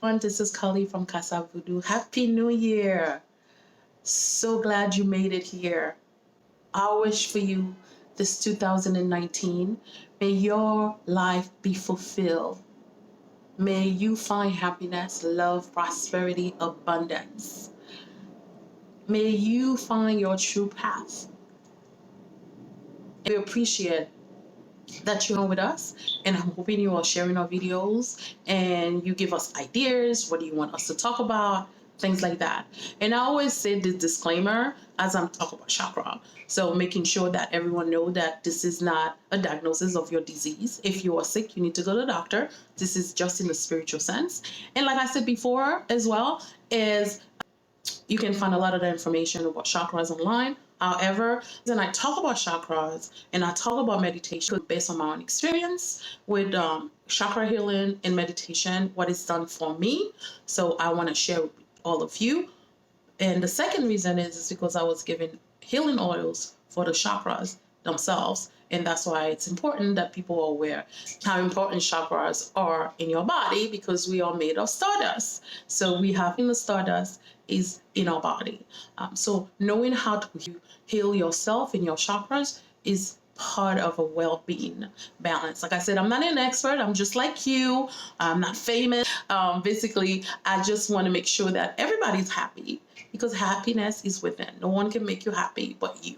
This is Kali from KSAV Vodou. Happy New Year. So glad you made it here. I wish for you this 2019. May your life be fulfilled. May you find happiness, love, prosperity, abundance. May you find your true path. We appreciate that you're with us, and I'm hoping you are sharing our videos and you give us ideas. What do you want us to talk about? Things like that. And I always say this disclaimer as I'm talking about chakra. So making sure that everyone know that this is not a diagnosis of your disease. If you are sick, you need to go to the doctor. This is just in the spiritual sense. And like I said before as well, is you can find a lot of the information about chakras online. However, when I talk about chakras and I talk about meditation based on my own experience with chakra healing and meditation, what it's done for me. So I want to share with all of you. And the second reason is because I was given healing oils for the chakras themselves. And that's why it's important that people are aware how important chakras are in your body, because we are made of stardust. So we have in the stardust is in our body. So knowing how to heal yourself and your chakras is part of a well-being balance. Like I said, I'm not an expert. I'm just like you. I'm not famous. Basically, I just want to make sure that everybody's happy, because happiness is within. No one can make you happy but you.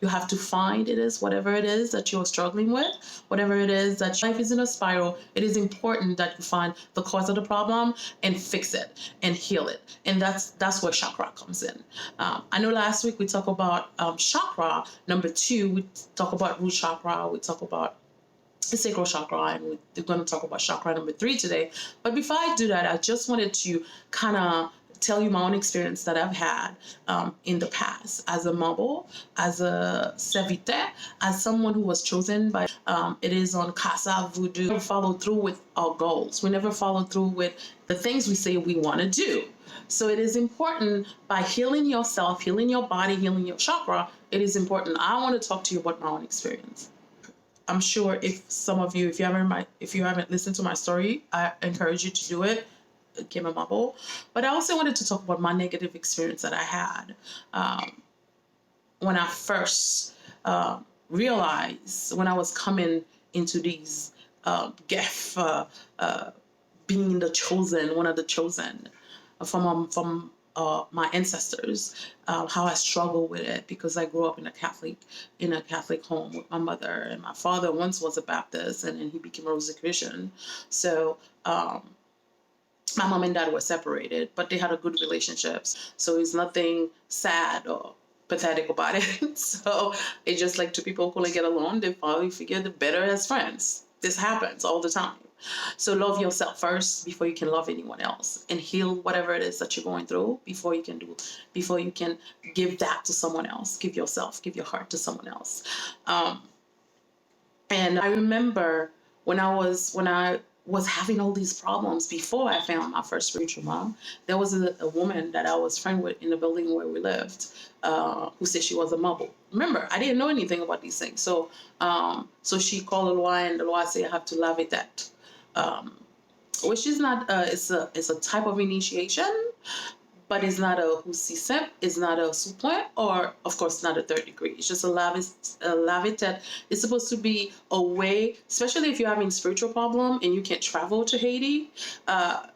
You have to find whatever it is that you're struggling with, whatever it is that life is in a spiral. It is important that you find the cause of the problem and fix it and heal it. And that's where chakra comes in. I know last week we talked about chakra number 2. We talk about root chakra. We talk about the sacral chakra, and we're going to talk about chakra number 3 today. But before I do that, I just wanted to kind of tell you my own experience that I've had in the past as a mobile, as a serviteur, as someone who was chosen by, it is on KSAV Vodou. We never follow through with our goals. We never follow through with the things we say we want to do. So it is important, by healing yourself, healing your body, healing your chakra, it is important. I want to talk to you about my own experience. I'm sure if some of you, if you haven't listened to my story, I encourage you to do it. It came in my bowl. But I also wanted to talk about my negative experience that I had when I first realized, when I was coming into these gift, being the chosen, one of the chosen from my ancestors, how I struggled with it, because I grew up in a Catholic home with my mother, and my father once was a Baptist, and then he became a Rosicrucian. So my mom and dad were separated, but they had a good relationship. So it's nothing sad or pathetic about it. So it's just like two people couldn't get along. They probably figured they're better as friends. This happens all the time. So love yourself first before you can love anyone else, and heal whatever it is that you're going through before you can give that to someone else. Give your heart to someone else. And I remember when I was having all these problems before I found my first spiritual mom, there was a woman that I was friend with in the building where we lived, who said she was a mobile. Remember, I didn't know anything about these things. So she called the loi, and the loi said I have to lave it, which is not, it's a type of initiation, but it's not a Husisep, it's not a Souplan, or of course not a 3rd degree. It's just a lavitet. It's supposed to be a way, especially if you're having spiritual problem and you can't travel to Haiti.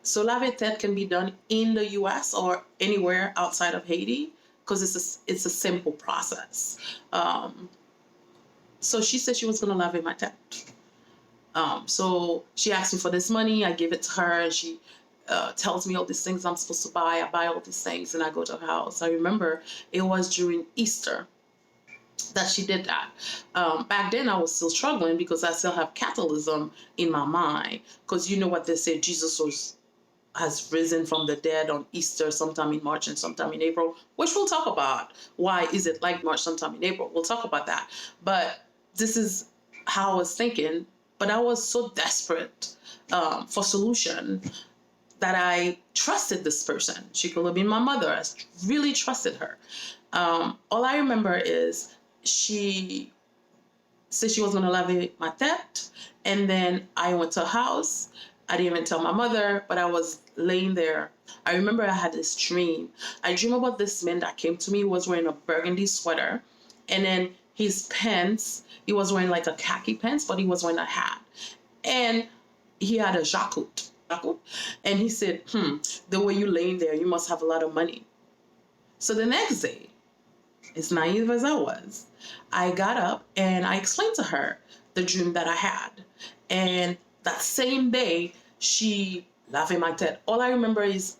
So lavitet can be done in the U.S. or anywhere outside of Haiti, because it's a simple process. So she said she was going to lave my tet. So she asked me for this money. I give it to her, and she tells me all these things I'm supposed to buy. I buy all these things, and I go to her house. I remember it was during Easter that she did that. Back then, I was still struggling because I still have Catholicism in my mind. Because you know what they say, Jesus has risen from the dead on Easter, sometime in March and sometime in April, which we'll talk about. Why is it like March, sometime in April? We'll talk about that. But this is how I was thinking. But I was so desperate for solution that I trusted this person. She could have been my mother. I really trusted her. All I remember is she said she was going to lave my tet, and then I went to her house. I didn't even tell my mother, but I was laying there, I remember I had this dream. I dream about this man that came to me. He was wearing a burgundy sweater, and then his pants, he was wearing like a khaki pants, but he was wearing a hat. And he had a jacket. And he said, the way you laying there, you must have a lot of money. So the next day, as naive as I was, I got up and I explained to her the dream that I had. And that same day, she laughed in my head. All I remember is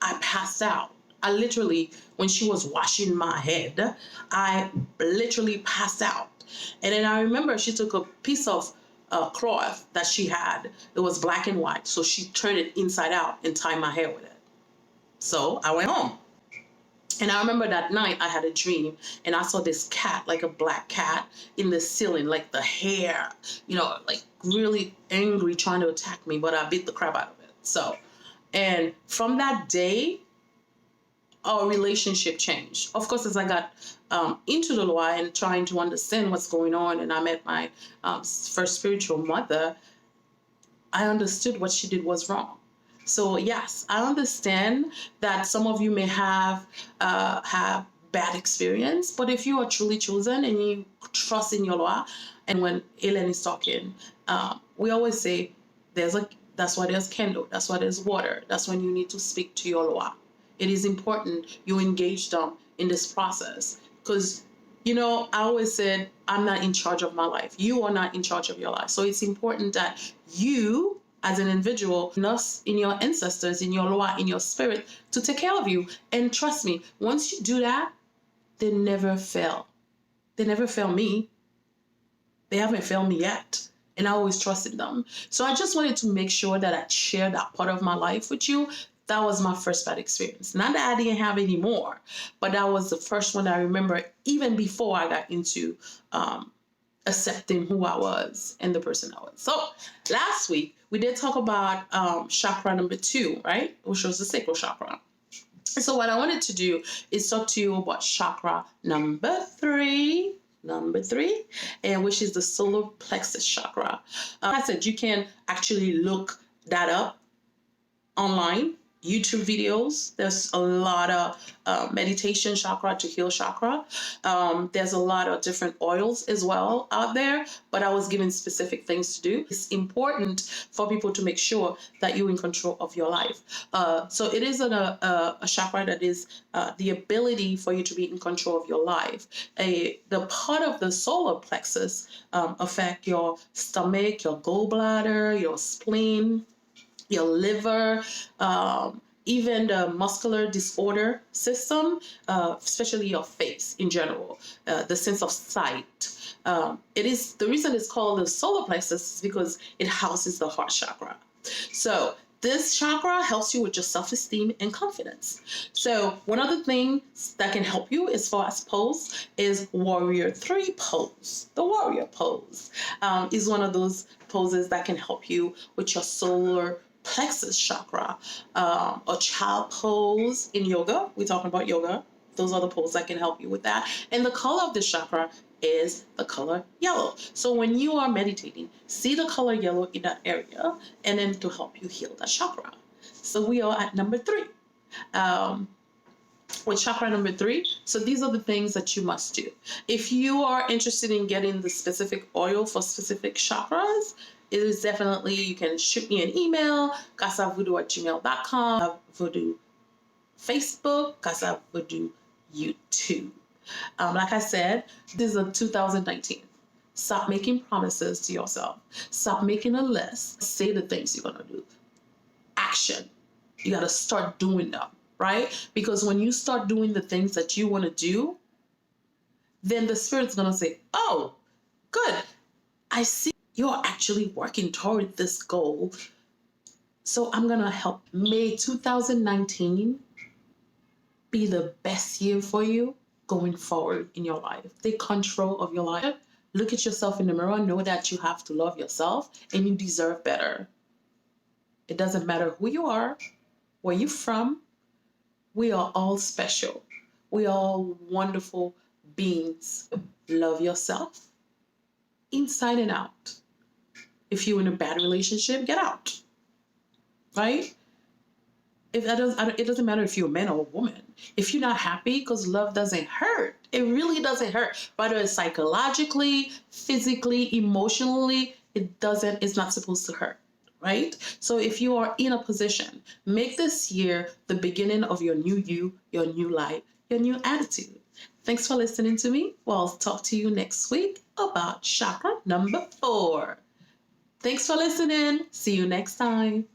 I passed out. I literally, when she was washing my head, I literally passed out. And then I remember she took a piece of cloth that she had. It was black and white. So she turned it inside out and tied my hair with it. So I went home. And I remember that night I had a dream and I saw this cat, like a black cat, in the ceiling, like the hair, like really angry, trying to attack me, but I beat the crap out of it. So, and from that day, our relationship changed. Of course, as I got into the law and trying to understand what's going on, and I met my first spiritual mother, I understood what she did was wrong. So yes, I understand that some of you may have bad experience, but if you are truly chosen and you trust in your law, and when Ellen is talking, we always say that's why there's candle, that's why there's water, that's when you need to speak to your law. It is important you engage them in this process because I always said, I'm not in charge of my life. You are not in charge of your life. So it's important that you, as an individual, in your ancestors, in your law, in your spirit, to take care of you. And trust me, once you do that, they never fail. They never fail me. They haven't failed me yet. And I always trusted them. So I just wanted to make sure that I shared that part of my life with you. That was my first bad experience. Not that I didn't have any more, but that was the first one I remember even before I got into accepting who I was and the person I was. So last week, we did talk about chakra number 2, right? Which was the sacral chakra. So what I wanted to do is talk to you about chakra number 3, and which is the solar plexus chakra. Like I said, you can actually look that up online. YouTube videos. There's a lot of meditation chakra to heal chakra. There's a lot of different oils as well out there, but I was given specific things to do. It's important for people to make sure that you're in control of your life. So it is a chakra that is the ability for you to be in control of your life. The part of the solar plexus affect your stomach, your gallbladder, your spleen, your liver, even the muscular disorder system, especially your face in general, the sense of sight. The reason it's called the solar plexus is because it houses the heart chakra. So this chakra helps you with your self-esteem and confidence. So one of the things that can help you as far as pose is warrior 3 pose. The warrior pose is one of those poses that can help you with your solar plexus chakra. A child pose in yoga. We're talking about yoga. Those are the poses that can help you with that. And the color of this chakra is the color yellow. So when you are meditating, see the color yellow in that area, and then to help you heal that chakra. So we are at number 3. With chakra number 3, so these are the things that you must do. If you are interested in getting the specific oil for specific chakras, it is definitely, you can shoot me an email, KSAVvodou@gmail.com, Vodou Facebook, KSAV Vodou YouTube. Like I said, this is a 2019. Stop making promises to yourself. Stop making a list. Say the things you're going to do. Action. You got to start doing them, right? Because when you start doing the things that you want to do, then the spirit's going to say, oh, good. I see you're actually working toward this goal. So I'm going to help. May 2019 be the best year for you going forward in your life. Take control of your life. Look at yourself in the mirror. Know that you have to love yourself and you deserve better. It doesn't matter who you are, where you're from. We are all special. We are all wonderful beings. Love yourself inside and out. If you're in a bad relationship, get out, right? If that does, it doesn't matter if you're a man or a woman. If you're not happy, because love doesn't hurt. It really doesn't hurt. Whether it's psychologically, physically, emotionally, it's not supposed to hurt, right? So if you are in a position, make this year the beginning of your new you, your new life, your new attitude. Thanks for listening to me. Well, I'll talk to you next week about chakra number 4. Thanks for listening. See you next time.